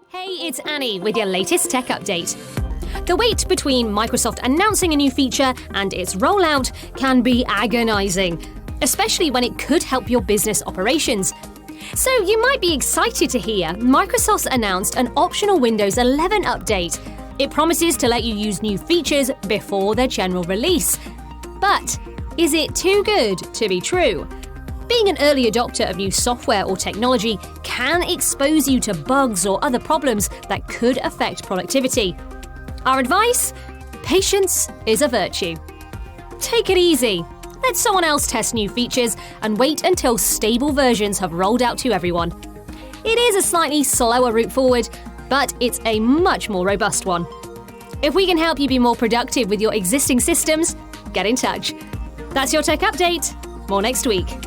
Hey, it's Annie with your latest tech update. The wait between Microsoft announcing a new feature and its rollout can be agonizing, especially when it could help your business operations. So you might be excited to hear Microsoft's announced an optional Windows 11 update. It promises to let you use new features before their general release. But is it too good to be true? Being an early adopter of new software or technology can expose you to bugs or other problems that could affect productivity. Our advice? Patience is a virtue. Take it easy. Let someone else test new features and wait until stable versions have rolled out to everyone. It is a slightly slower route forward, but it's a much more robust one. If we can help you be more productive with your existing systems, get in touch. That's your tech update. More next week.